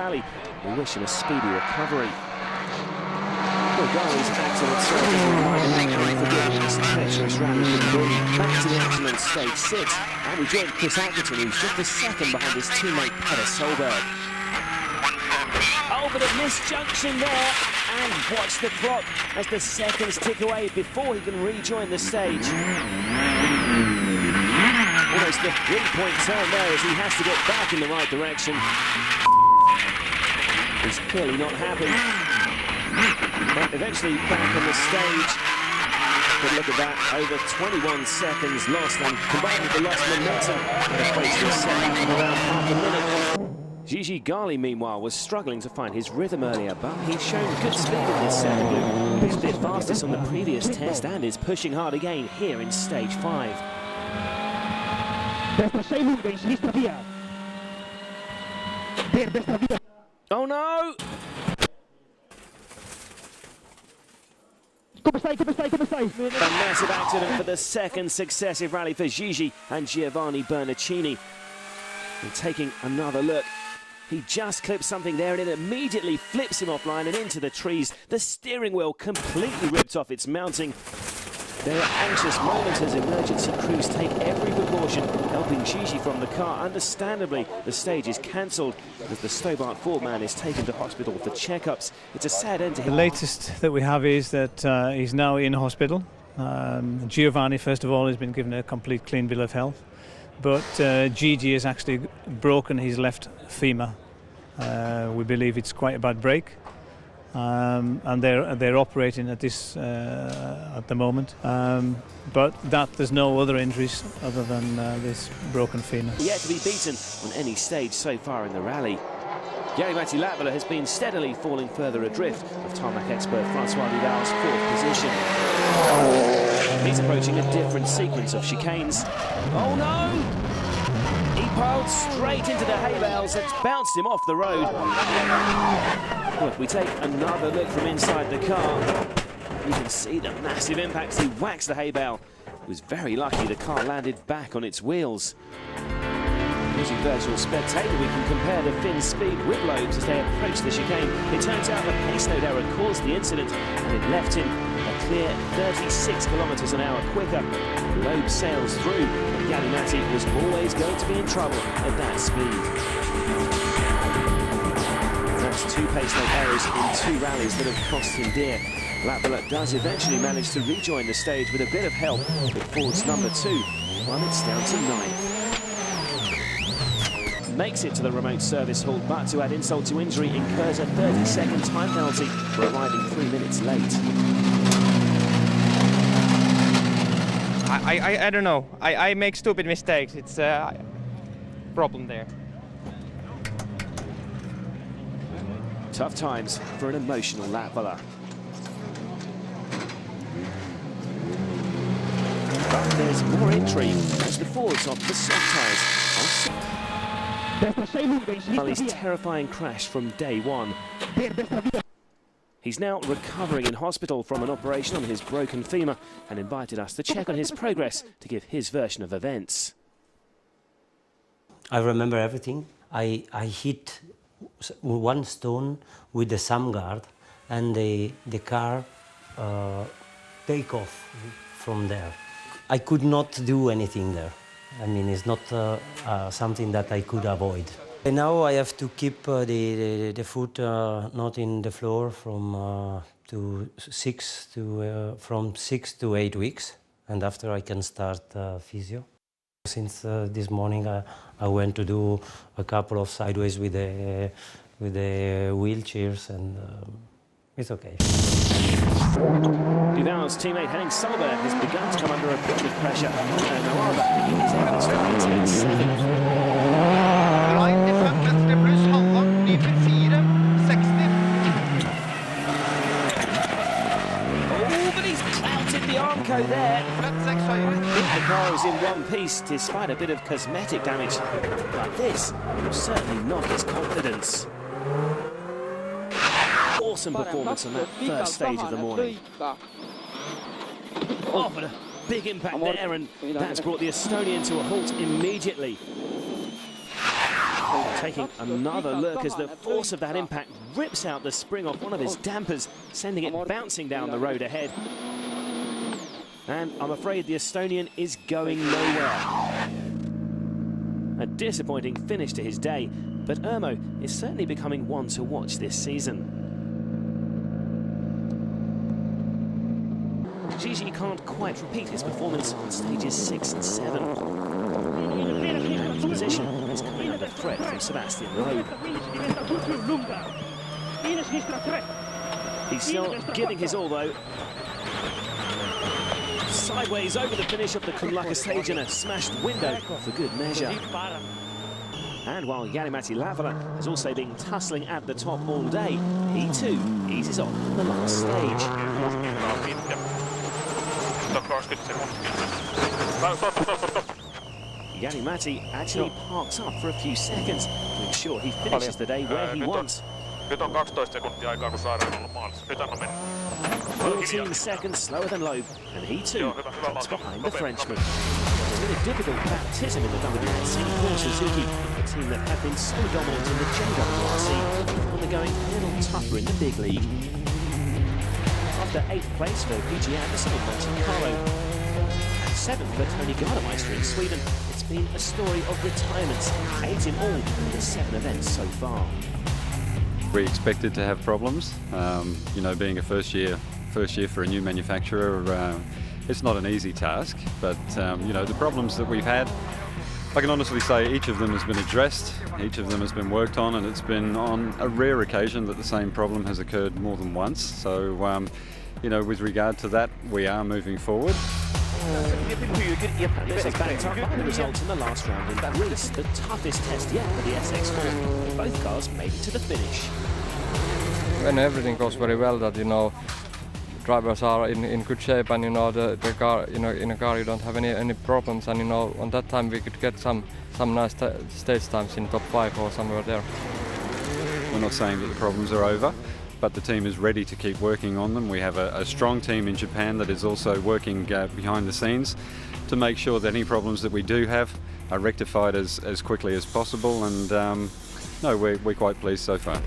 rally. We wish him a speedy recovery. Well, Ghali's excellent service reminded forgiving this treacherous rally from Bruni. Back to the action on stage 6, and we join Chris Atherton, who's just a second behind his teammate Petter Solberg. Oh, but a misjunction there, and watch the clock as the seconds tick away before he can rejoin the stage. Almost a 3-point turn there as he has to get back in the right direction. He's clearly not happy. But eventually back on the stage. But look at that, over 21 seconds lost, and combined with the lost momentum, it equates to a second in around half a minute. Gigi Ghali, meanwhile, was struggling to find his rhythm earlier, but he's shown good speed in this second loop. He's a bit fastest on the previous test and is pushing hard again here in stage 5. Oh no! A massive accident for the second successive rally for Gigi and Giovanni Bernaccini. And taking another look, he just clips something there and it immediately flips him offline and into the trees. The steering wheel completely ripped off its mounting. There are anxious moments as emergency crews take every precaution, helping Gigi from the car. Understandably, the stage is cancelled as the Stobart Ford man is taken to hospital for checkups. It's a sad end to him. The latest that we have is that he's now in hospital. Giovanni, first of all, has been given a complete clean bill of health. But Gigi has actually broken his left femur. We believe it's quite a bad break. And they're operating at this at the moment, but there's no other injuries other than this broken femur. Yet to be beaten on any stage so far in the rally. Jari-Matti Latvala has been steadily falling further adrift of tarmac expert Francois Vidal's 4th position. He's approaching a different sequence of chicanes. Oh no! He piled straight into the hay bales and bounced him off the road. Well, if we take another look from inside the car, you can see the massive impacts. He waxed the hay bale. He was very lucky the car landed back on its wheels. Using virtual spectator, we can compare the Finn's speed with Loeb's as they approach the chicane. It turns out the pace note error caused the incident, and it left him a clear 36 kilometres an hour quicker. Loeb sails through, and Jari-Matti was always going to be in trouble at that speed. That's 2 pace note errors in 2 rallies that have cost him dear. Latvala does eventually manage to rejoin the stage with a bit of help with Ford's number 2, while it's down to 9th. Makes it to the remote service hall, but to add insult to injury, incurs a 30-second time penalty for arriving 3 minutes late. I don't know. I make stupid mistakes. It's a problem there. Tough times for an emotional Latvala. But there's more intrigue as the Fords opt for soft tyres. Ghali's terrifying crash from day 1. He's now recovering in hospital from an operation on his broken femur and invited us to check on his progress to give his version of events. I remember everything. I hit 1 stone with the SAM guard and the car take off from there. I could not do anything there. I mean, it's not something that I could avoid. And now I have to keep the foot not in the floor from 6 to 8 weeks, and after I can start physio. Since this morning, I went to do a couple of sideways with the wheelchairs, and it's okay. Vidal's teammate Henning Solberg has begun to come under a bit of pressure. However, he's able to maintain 7th. Oh, but he's clouted the Armco there. The car is in one piece despite a bit of cosmetic damage. But this will certainly knock his confidence. Awesome performance on that first stage of the morning. Oh, but a big impact there, and that's brought the Estonian to a halt immediately. Taking another look as the force of that impact rips out the spring off one of his dampers, sending it bouncing down the road ahead. And I'm afraid the Estonian is going nowhere. A disappointing finish to his day, but Ermo is certainly becoming one to watch this season. Gigi can't quite repeat his performance on stages 6 and 7. And his position is coming under threat from Sebastian Loeb. He's still giving his all though. Sideways over the finish of the Kunlaka stage and a smashed window for good measure. And while Jari-Matti Latvala has also been tussling at the top all day, he too eases off in the last stage. Jari-Matti actually parks up for a few seconds to ensure he finishes the day where he wants. Nyt on 12 sekuntia aikaa, kun saadaan ollut maalissa. Nyt anna mennä. 14 seconds slower than Loeb, and he too drops behind the Frenchman. It's been a difficult baptism in the WRC for Suzuki, a team that have been so dominant in the WRC, when they're going a little tougher in the big league. After 8th place for PG Anderson in Monte Carlo, and 7th for Tony Gardemeister in Sweden, it's been a story of retirements, 8 in all in the 7 events so far. We expected to have problems. You know, being a first year for a new manufacturer, it's not an easy task. But you know, the problems that we've had, I can honestly say each of them has been addressed, each of them has been worked on, and it's been on a rare occasion that the same problem has occurred more than once. So, you know, with regard to that, we are moving forward. This is backed up by the results in the last round in Greece, the toughest test yet for the SX4. Both cars made it to the finish. When everything goes very well, that, you know, drivers are in good shape, and, you know, the car, you know, in a car you don't have any problems, and, you know, on that time we could get some nice stage times in top 5 or somewhere there. We're not saying that the problems are over, but the team is ready to keep working on them. We have a strong team in Japan that is also working behind the scenes to make sure that any problems that we do have are rectified as quickly as possible, and no, we're quite pleased so far.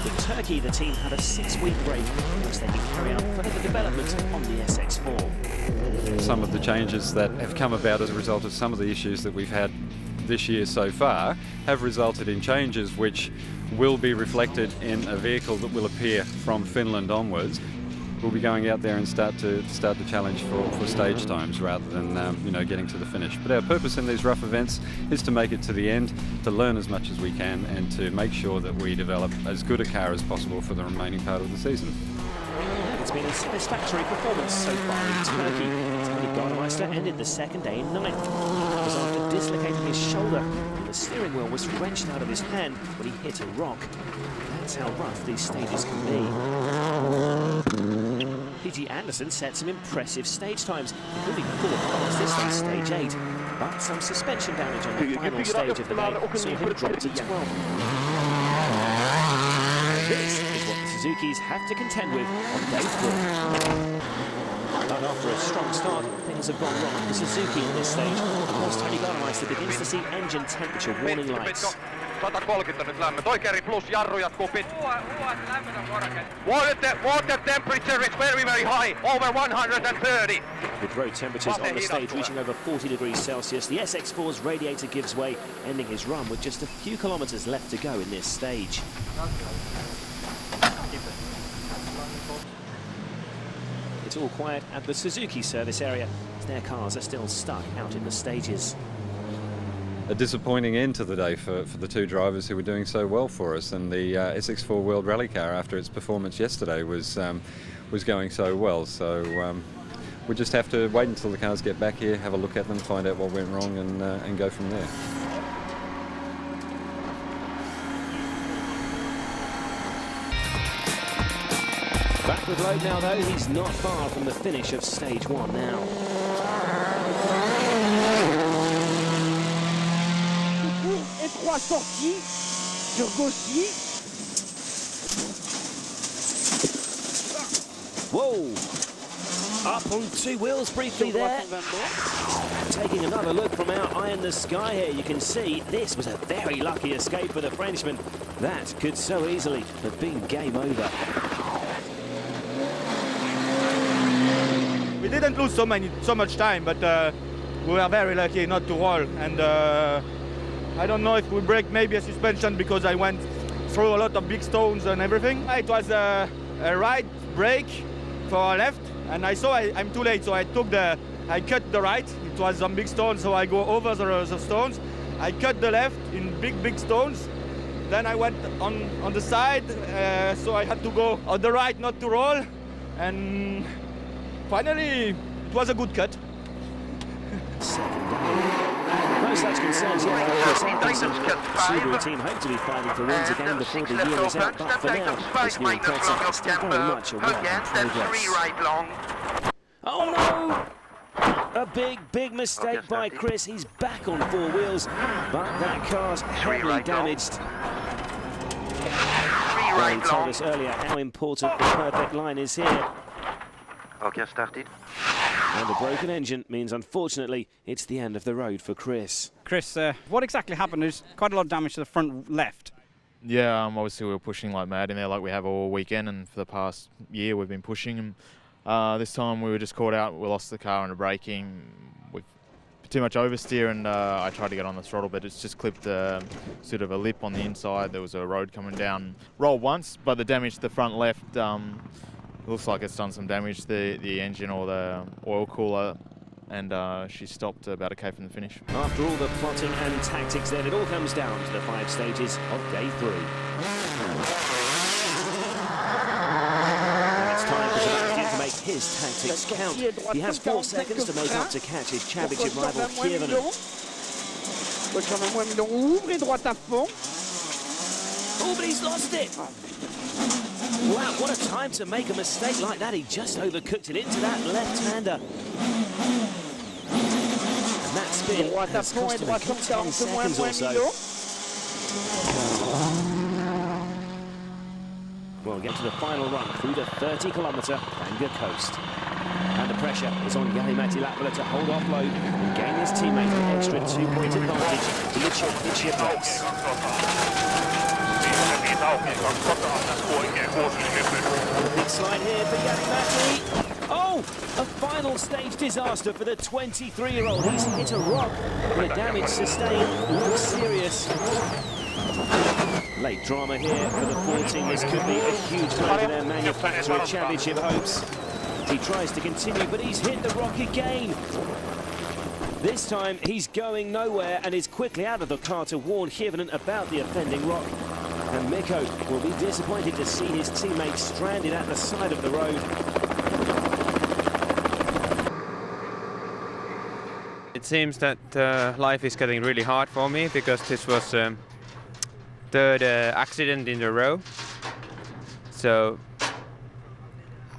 In Turkey, the team had a 6-week break in which they can carry out further development on the SX4. Some of the changes that have come about as a result of some of the issues that we've had this year so far have resulted in changes which will be reflected in a vehicle that will appear from Finland onwards. We'll be going out there and start the challenge for stage times rather than you know, getting to the finish. But our purpose in these rough events is to make it to the end, to learn as much as we can, and to make sure that we develop as good a car as possible for the remaining part of the season. It's been a satisfactory performance so far in Turkey. Tony Gardemeister ended the second day in 9th. It was after dislocating his shoulder, and the steering wheel was wrenched out of his hand when he hit a rock. That's how rough these stages can be. PG Anderson set some impressive stage times, including 4th class this on stage 8. But some suspension damage on the final stage of the day saw him drop to 12th. This is what the Suzukis have to contend with on day 4. But after a strong start, things have gone wrong for Suzuki in this stage. As Tony Gardemeister begins to see engine temperature warning lights. 130 nyt lämmö. Toi keri plus jarru jatkuu Water temperature is very, very high, over 130. With road temperatures on the stage reaching over 40 degrees Celsius, the SX4's radiator gives way, ending his run with just a few kilometres left to go in this stage. It's all quiet at the Suzuki service area, as their cars are still stuck out in the stages. A disappointing end to the day for the two drivers who were doing so well for us, and the SX4 World Rally car, after its performance yesterday, was going so well. So we just have to wait until the cars get back here, have a look at them, find out what went wrong, and go from there. Back with Loeb now, though. He's not far from the finish of stage 1 now. Whoa! Up on 2 wheels briefly there. taking another look from our eye in the sky here, you can see this was a very lucky escape for the Frenchman. That could so easily have been game over. We didn't lose so much time, but we were very lucky not to roll. And I don't know if we break maybe a suspension because I went through a lot of big stones and everything. It was a right brake for left, and I saw I'm too late, so I cut the right. It was some big stones, so I go over the stones. I cut the left in big stones. Then I went on the side, so I had to go on the right not to roll. And finally, it was a good cut. No such concerns yet for Chris Atkinson. The Subaru team hope to be fighting for wins again before the year is out, but for now, this new concept is still very much a work in progress. Oh no! A big mistake by Chris. He's back on four wheels, but that car's heavily damaged. Well, he told us earlier how important the perfect line is here. Okay, started. And a broken engine means, unfortunately, it's the end of the road for Chris. Chris, what exactly happened? There's quite a lot of damage to the front left. Yeah, obviously we were pushing like mad in there, like we have all weekend, and for the past year we've been pushing. And this time we were just caught out. We lost the car under braking. We've too much oversteer, and I tried to get on the throttle, but it's just clipped sort of a lip on the inside. There was a road coming down. Rolled once, but the damage to the front left. Looks like it's done some damage to the engine or the oil cooler, and she stopped about a K from the finish. After all the plotting and tactics then, it all comes down to the 5 stages of day 3. Now it's time for Sebastian to make his tactics count. He has 4 seconds to make up to catch his championship rival Kiervanen. Oh, but he's lost it! Wow, what a time to make a mistake like that. He just overcooked it into that left-hander. And that spin has cost him a good 10 seconds or so. We'll get to the final run through the 30-kilometre Bangor coast. And the pressure is on Jari-Matti Latvala to hold off load and gain his teammate an extra 2-point advantage in the championship race. Big slide here for Jari-Matti. Oh, a final stage disaster for the 23-year-old. He's hit a rock. The damage sustained looks serious. Late drama here for the 14. This could be a huge blow for their manufacturer championship hopes. He tries to continue, but he's hit the rock again. This time he's going nowhere and is quickly out of the car to warn Kiervanen about the offending rock. And Mikko will be disappointed to see his teammate stranded at the side of the road. It seems that life is getting really hard for me because this was third accident in a row. So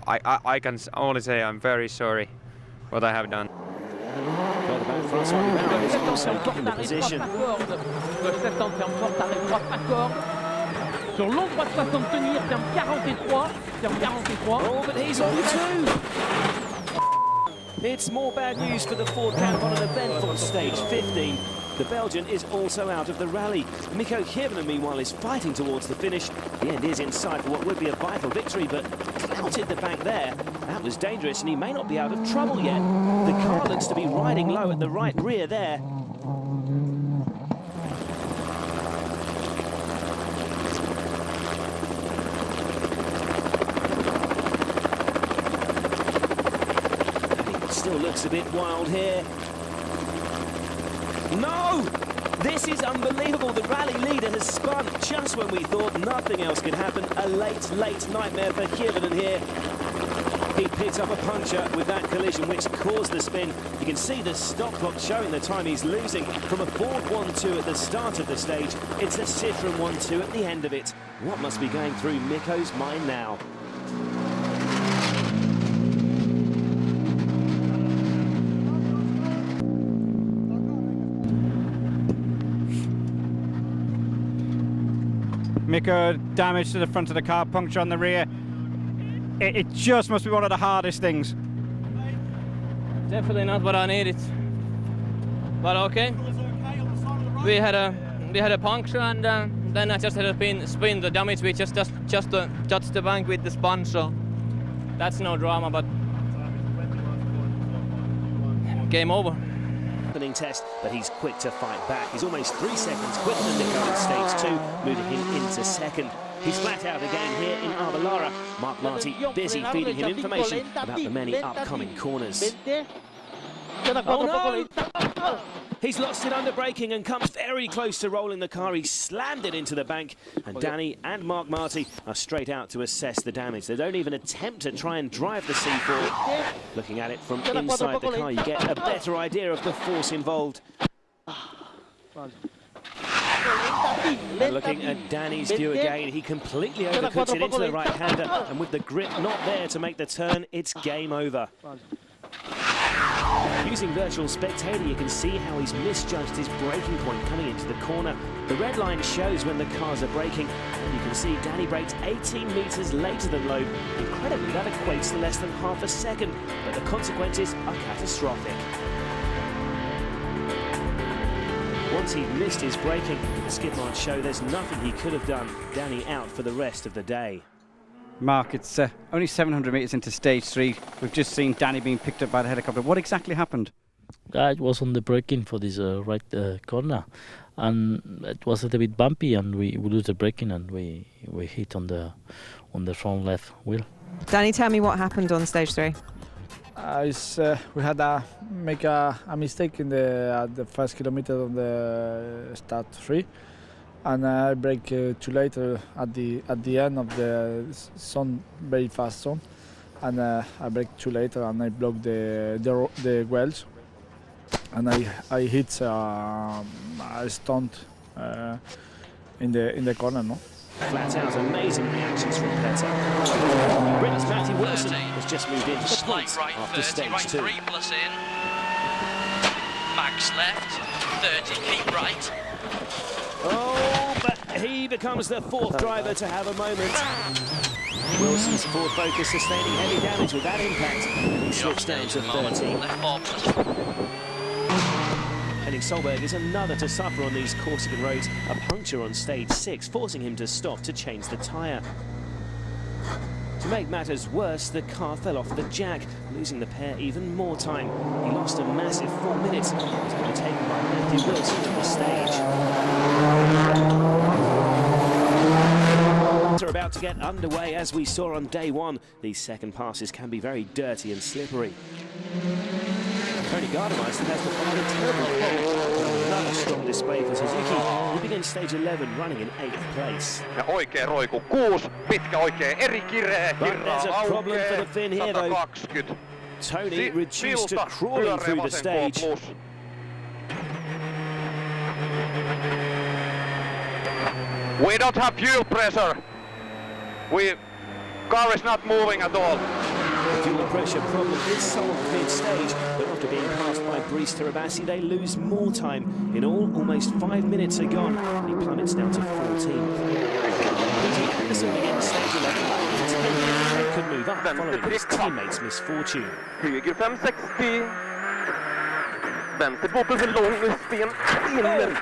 I can only say I'm very sorry what I have done. Further back, Francois Duval is also in the position. Sur long droite 60 tenir, ferme 43. Oh, but he's on 2. It's more bad news for the Ford camp on an eventful stage 15. The Belgian is also out of the rally. Mikko Kiervanen, meanwhile, is fighting towards the finish. The end is in sight for what would be a vital victory, but clouted the back there. That was dangerous, and he may not be out of trouble yet. The car looks to be riding low at the right rear there. Still looks a bit wild here. No! This is unbelievable. The rally leader has spun just when we thought nothing else could happen. A late nightmare for Kiervanen here. He picked up a puncture with that collision, which caused the spin. You can see the stop clock showing the time he's losing. From a Ford 1-2 at the start of the stage, it's a Citroën 1-2 at the end of it. What must be going through Mikko's mind now? Mikko, damage to the front of the car, puncture on the rear. It just must be one of the hardest things. Definitely not what I needed. but okay. We had a puncture, and then I just had to spin the damage. We just touched the bank with the sponge, so that's no drama. But game over. Opening test, but he's quick to fight back. He's almost 3 seconds quicker than Nico in stage 2, moving him into second. He's flat out again here in Avalara. Mark Marty busy feeding him information about the many upcoming corners. Oh no! He's lost it under braking and comes very close to rolling the car. He slammed it into the bank, and Danny and Mark Marty are straight out to assess the damage. They don't even attempt to try and drive the C4. Looking at it from inside the car, you get a better idea of the force involved. And looking at Danny's view again, he completely overcooks it into the right-hander, and with the grip not there to make the turn, it's game over. Using virtual spectator, you can see how he's misjudged his braking point coming into the corner. The red line shows when the cars are braking, and you can see Danny brakes 18 metres later than Loeb. Incredibly, that equates to less than half a second, but the consequences are catastrophic. Once he'd missed his braking, the skid marks show there's nothing he could have done. Danny out for the rest of the day. Mark, it's only 700 metres into stage 3. We've just seen Danny being picked up by the helicopter. What exactly happened? It was on the braking for this right corner, and it was a little bit bumpy, and we lose the braking, and we hit on the front left wheel. Danny, tell me what happened on stage 3. We had make a mistake in the first kilometer of the start 3. And I brake too late at the end of the zone, very fast zone, and I braked too late and I blocked the wells, and I hit a stunt in the corner. No. Flat out, amazing reactions from Petter. Britain's Matty Wilson has just moved into the points after stage 2. 3 plus in. Max left, 30, keep right. Oh, but he becomes the 4th driver to have a moment. Wilson's Ford Focus sustaining heavy damage with that impact, and he slips down to 13. Henning Solberg is another to suffer on these Corsican roads. A puncture on stage 6, forcing him to stop to change the tyre. To make matters worse, the car fell off the jack, losing the pair even more time. He lost a massive 4 minutes and was overtaken by Matthew Wilson at the stage. Are about to get underway as we saw on day 1. These second passes can be very dirty and slippery. Tony Gardemeister has to find a terrible pole. Another strong display for Suzuki, who begins stage 11 running in 8th place. Ja oikea roiku 6, pitkä oikea eri kireä, But there's a problem for the Finn here though. 120. Tony reduced to crawling through the stage. We don't have fuel pressure. Car is not moving at all. The fuel pressure problem is solved mid-stage, but after being passed by Brice Terabassi, they lose more time. In all, almost 5 minutes are gone, and he plummets down to 14th. P.T. Anderson begins stage 11 back in 10th. They could move up following his teammates' misfortune. Höger 560. Vänster på för lång sten in.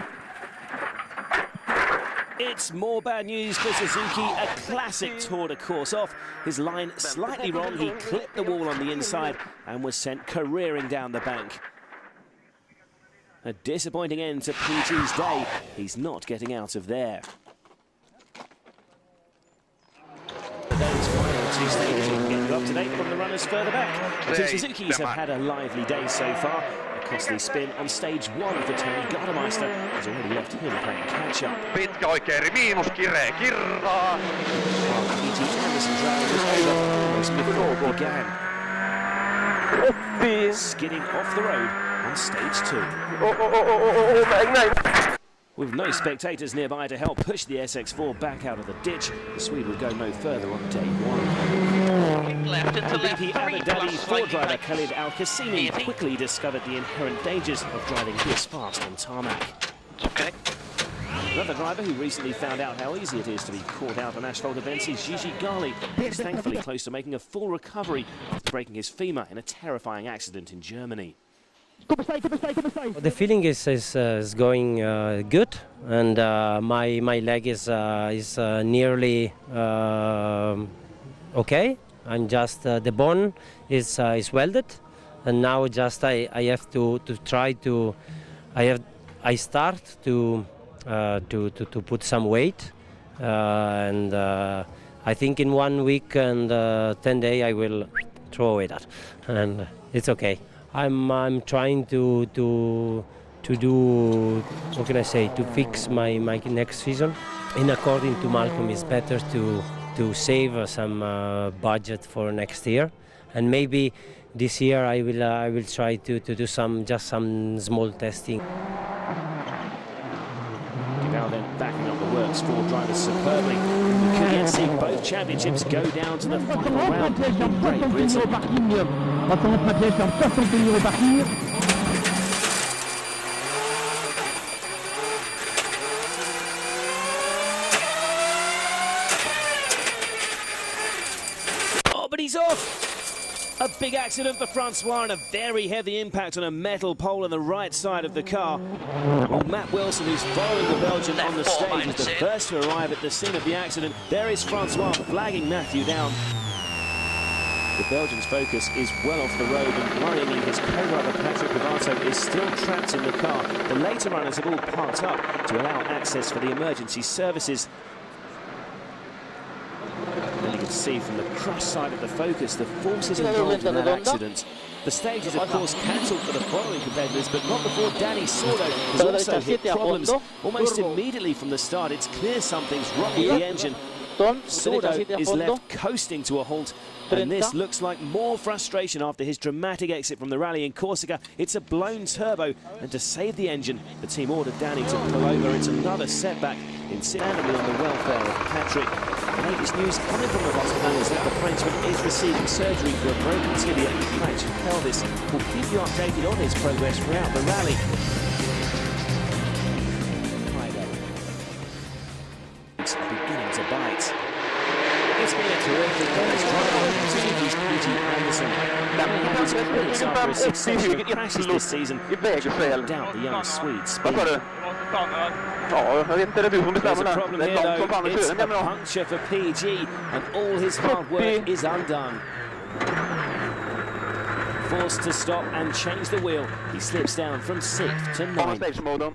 It's more bad news for Suzuki, a classic tour de course off. His line slightly wrong, he clipped the wall on the inside and was sent careering down the bank. A disappointing end to PT's day. He's not getting out of there. Those final 2 stages will get you up to date from the runners further back. The two Suzukis have had a lively day so far. A costly spin on stage 1 for Tony Gardemeister has already left him playing catch-up. Pitkä oikea miinus kireä kirraa. P.T. Anderson's rally was over almost before it began. Skidding off the road on stage 2. With no spectators nearby to help push the SX4 back out of the ditch, the Swede would go no further on day 1. Left into left, BP Abu Dhabi Ford driver Khalid Al-Qassimi quickly discovered the inherent dangers of driving this fast on tarmac. Okay. Another driver who recently found out how easy it is to be caught out on asphalt events is Gigi Gali. He's thankfully close to making a full recovery after breaking his femur in a terrifying accident in Germany. The feeling is going good, and my leg is nearly okay. I'm just the bone is welded, and now just I have to try to I start to put some weight, and I think in 1 week and 10 days I will throw it out, and it's okay. I'm trying to do, what can I say, to fix my next season. In according to Malcolm, it's better to save some budget for next year, and maybe this year I will try to do some small testing. Now then, backing up the works for drivers superbly. We could yet see both championships go down to the final round in Great Britain. Oh, but he's off! A big accident for Francois and a very heavy impact on a metal pole on the right side of the car. Well, Matt Wilson, who's following the Belgian on the stage, is the first to arrive at the scene of the accident. There is Francois flagging Matthew down. The Belgian's focus is well off the road, and worryingly his co-driver Patrick Pivato is still trapped in the car. The later runners have all parked up to allow access for the emergency services. Then you can see from the crush side of the focus the forces involved in that accident. The stage is of course cancelled for the following competitors, but not before Danny Sordo has also hit problems almost immediately from the start. It's clear something's wrong with the engine. Sordo is left coasting to a halt, and this looks like more frustration after his dramatic exit from the rally in Corsica. It's a blown turbo, and to save the engine, the team ordered Danny to pull over. It's another setback, insanely on the welfare of Patrick. The latest news coming from the hospital is that the Frenchman is receiving surgery for a broken tibia and fractured pelvis. We'll keep you updated on his progress throughout the rally. It's beginning to bite. It's been a terrific day's driving from Suzuki's QT Anderson. His critics after a succession of crashes this season doubt the young Swede's speed. There's a problem here though, it's a puncture for PG, and all his hard work is undone. Forced to stop and change the wheel, he slips down from 6th to 9th.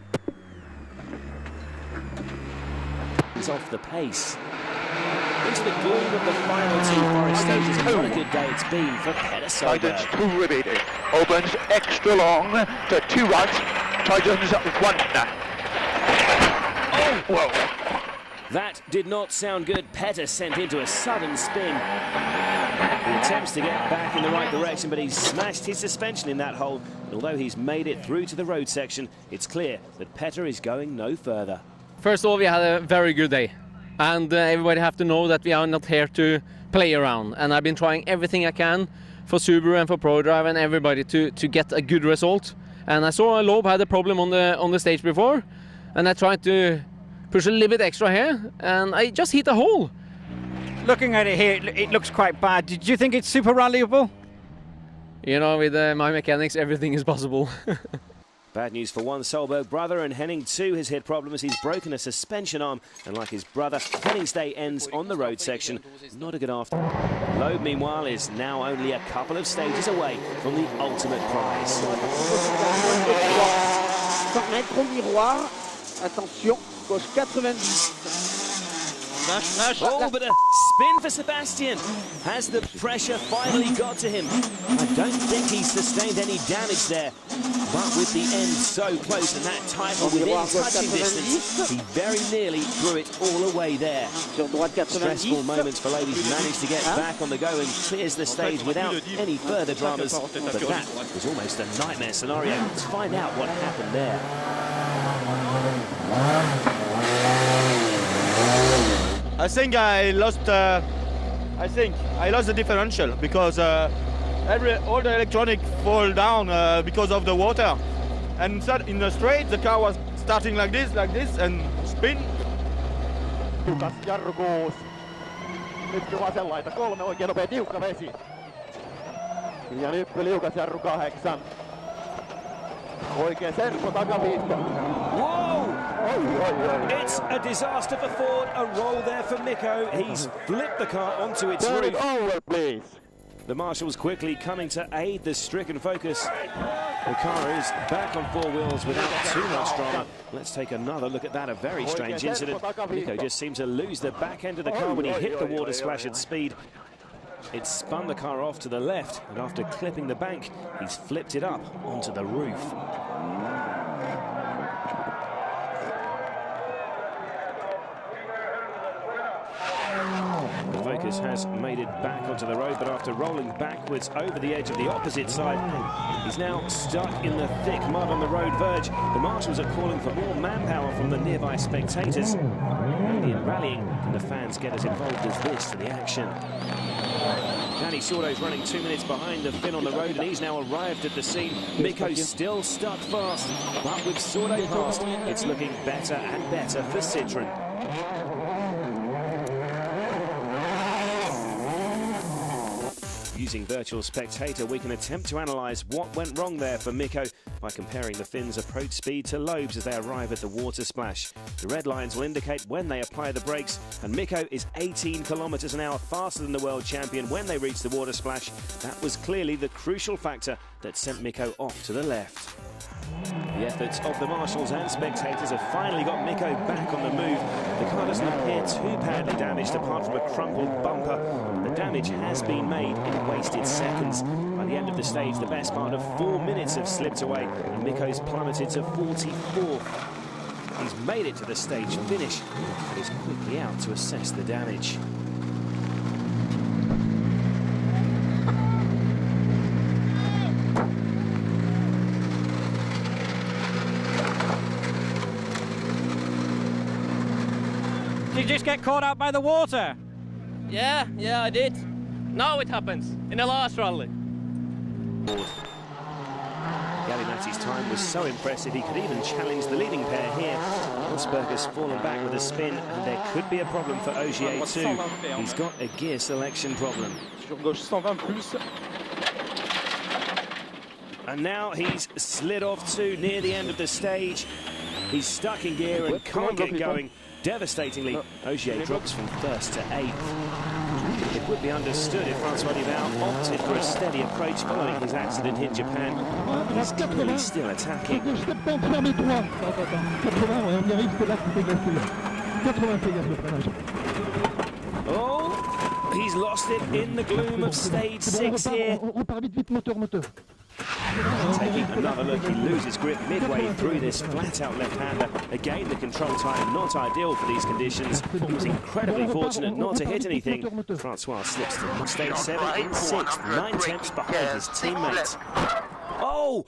He's off the pace. Into the gloom of the final two forest stages, and what a good day it's been for Petter Solberg. Tigers 2 remaining. Opens extra long to 2 right. Tigers 1. Oh! Whoa. That did not sound good. Petter sent into a sudden spin. He attempts to get back in the right direction, but he's smashed his suspension in that hole. And although he's made it through to the road section, it's clear that Petter is going no further. First of all, we had a very good day. And everybody have to know that we are not here to play around. And I've been trying everything I can for Subaru and for ProDrive and everybody to get a good result. And I saw Loeb had a problem on the stage before, and I tried to push a little bit extra here, and I just hit a hole. Looking at it here, it looks quite bad. Did you think it's super rallyable? You know, with my mechanics, everything is possible. Bad news for one Solberg brother, and Henning too has hit problems. He's broken a suspension arm, and like his brother, Henning's day ends on the road section. Not a good afternoon. Loeb, meanwhile, is now only a couple of stages away from the ultimate prize. Oh, but a spin for Sebastian. Has the pressure finally got to him? I don't think he's sustained any damage there. But with the end so close and that title within touching distance, he very nearly threw it all away there. Stressful moments for Loeb. He's managed to get back on the go and clears the stage without any further dramas. But that was almost a nightmare scenario. Let's find out what happened there. I think I lost the differential because all the electronic fall down because of the water, and in the straight the car was starting like this and spin. Lukas jarrukuus. Nyt vasenlaita 3 oikein nopea tiukka vesi. Ja nyt Lukas jarru 8. Whoa! It's a disaster for Ford, a roll there for Mikko. He's flipped the car onto its roof. Over, please. The marshals quickly coming to aid the stricken Focus. The car is back on four wheels without too much drama. Let's take another look at that, a very strange incident. Mikko just seemed to lose the back end of the car when he hit the water splash at speed. It spun the car off to the left, and after clipping the bank, he's flipped it up onto the roof. The Focus has made it back onto the road, but after rolling backwards over the edge of the opposite side, he's now stuck in the thick mud on the road verge. The marshals are calling for more manpower from the nearby spectators. Only in rallying can the fans get as involved as this to the action. Danny Sordo's running 2 minutes behind the Finn on the road, and he's now arrived at the scene. Mikko's still stuck fast, but with Sordo past, it's looking better and better for Citroën. Using Virtual Spectator, we can attempt to analyse what went wrong there for Mikko by comparing the Finn's approach speed to Loeb's as they arrive at the water splash. The red lines will indicate when they apply the brakes, and Mikko is 18 kilometres an hour faster than the world champion when they reach the water splash. That was clearly the crucial factor that sent Mikko off to the left. The efforts of the marshals and spectators have finally got Mikko back on the move. The car doesn't appear too badly damaged apart from a crumpled bumper. The damage has been made in wasted seconds. By the end of the stage, the best part of 4 minutes have slipped away, and Mikko's plummeted to 44th. He's made it to the stage finish, but is quickly out to assess the damage. Did you just get caught out by the water? Yeah, I did. Now it happens, in the last rally. Jari-Matti's time was so impressive he could even challenge the leading pair here. Rosberg has fallen back with a spin, and there could be a problem for Ogier too. He's got a gear selection problem. And now he's slid off too near the end of the stage. He's stuck in gear and can't get going. Devastatingly, Ogier drops from first to 8th. It would be understood if Francois Duval opted for a steady approach following his accident in Japan. He's clearly still attacking. Oh, he's lost it in the gloom of stage 6 here. Taking another look, he loses grip midway through this flat-out left-hander. Again, the control time not ideal for these conditions. He was incredibly fortunate not to hit anything. Francois slips to stage 7 in 6th, 9 tenths behind his teammates. Oh!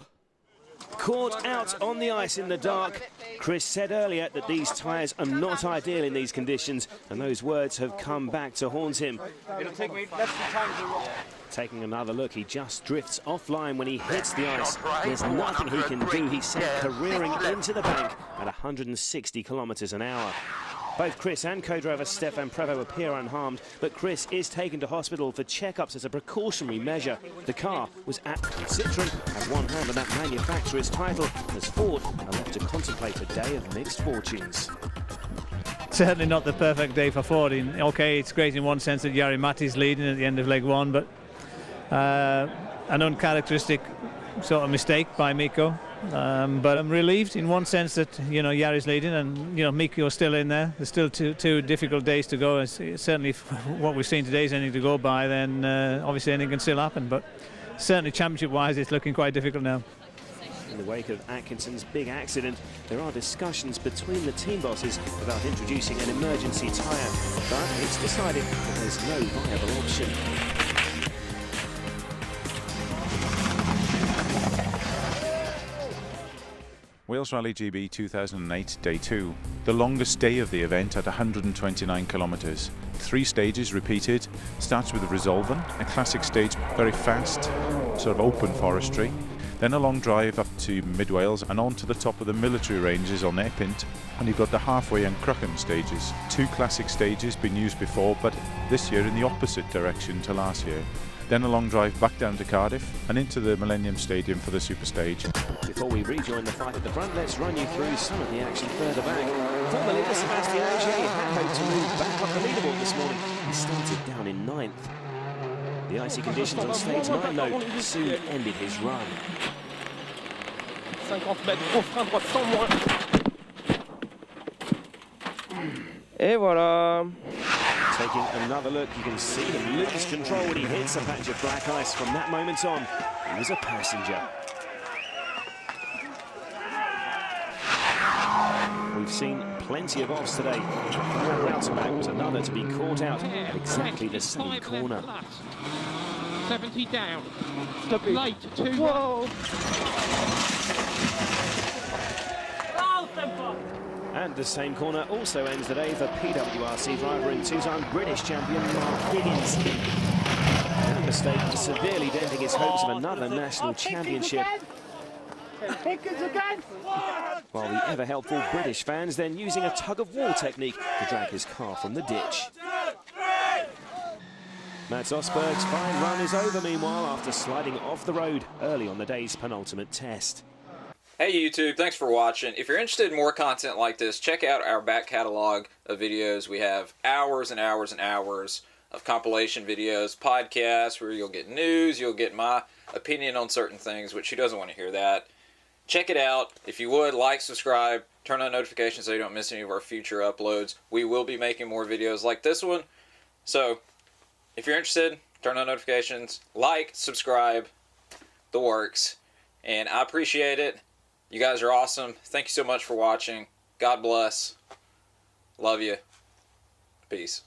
Caught out on the ice in the dark. Chris said earlier that these tyres are not ideal in these conditions, and those words have come back to haunt him. It'll take me less than time to... Taking another look, he just drifts offline when he hits the ice. There's nothing he can do. He's sent careering into the bank at 160 kilometres an hour. Both Chris and co-driver Stefan Prevost appear unharmed, but Chris is taken to hospital for checkups as a precautionary measure. The car was at Citroën, had one hand on that manufacturer's title, as Ford are left to contemplate a day of mixed fortunes. Certainly not the perfect day for Ford. Okay, it's great in one sense that Jari-Matti's leading at the end of leg 1, but an uncharacteristic sort of mistake by Mikko. But I'm relieved in one sense that Jari's leading, and Mikko's still in there. There's still two difficult days to go. Certainly, if what we've seen today is anything to go by, then obviously anything can still happen. But certainly, championship-wise, it's looking quite difficult now. In the wake of Atkinson's big accident, there are discussions between the team bosses about introducing an emergency tyre, but it's decided that there's no viable option. Wales Rally GB 2008 Day 2, the longest day of the event at 129 kilometres. 3 stages repeated, starts with a Resolven, a classic stage, very fast, sort of open forestry. Then a long drive up to Mid Wales and on to the top of the military ranges on Epint, and you've got the halfway and Crookham stages. 2 classic stages been used before, but this year in the opposite direction to last year. Then a long drive back down to Cardiff and into the Millennium Stadium for the Super Stage. With Before we rejoin the fight at the front, let's run you through some of the action further back. Former leader Sebastian Ogier had hoped to move back up the leaderboard this morning. He started down in 9th. The icy conditions on stage 9, though, soon ended his run. 50 mètres au frein droite sans moins. Et voilà. Taking another look, you can see him lose control when he hits a patch of black ice. From that moment on, he was a passenger. We've seen plenty of offs today. Routenback was another to be caught out at exactly the same corner. 70 down. Late, 2. Whoa. And the same corner also ends the day for PWRC driver and two-time British champion Mark Higgins. That mistake severely denting his hopes of another national championship. Higgins again! While the ever-helpful British fans then using a tug-of-war technique to drag his car from the ditch. Mats Osberg's fine run is over, meanwhile, after sliding off the road early on the day's penultimate test. Hey YouTube, thanks for watching. If you're interested in more content like this, check out our back catalog of videos. We have hours and hours and hours of compilation videos, podcasts where you'll get news, you'll get my opinion on certain things, which who doesn't want to hear that? Check it out. If you would, like, subscribe, turn on notifications so you don't miss any of our future uploads. We will be making more videos like this one. So, if you're interested, turn on notifications, like, subscribe, the works. And I appreciate it. You guys are awesome. Thank you so much for watching. God bless. Love you. Peace.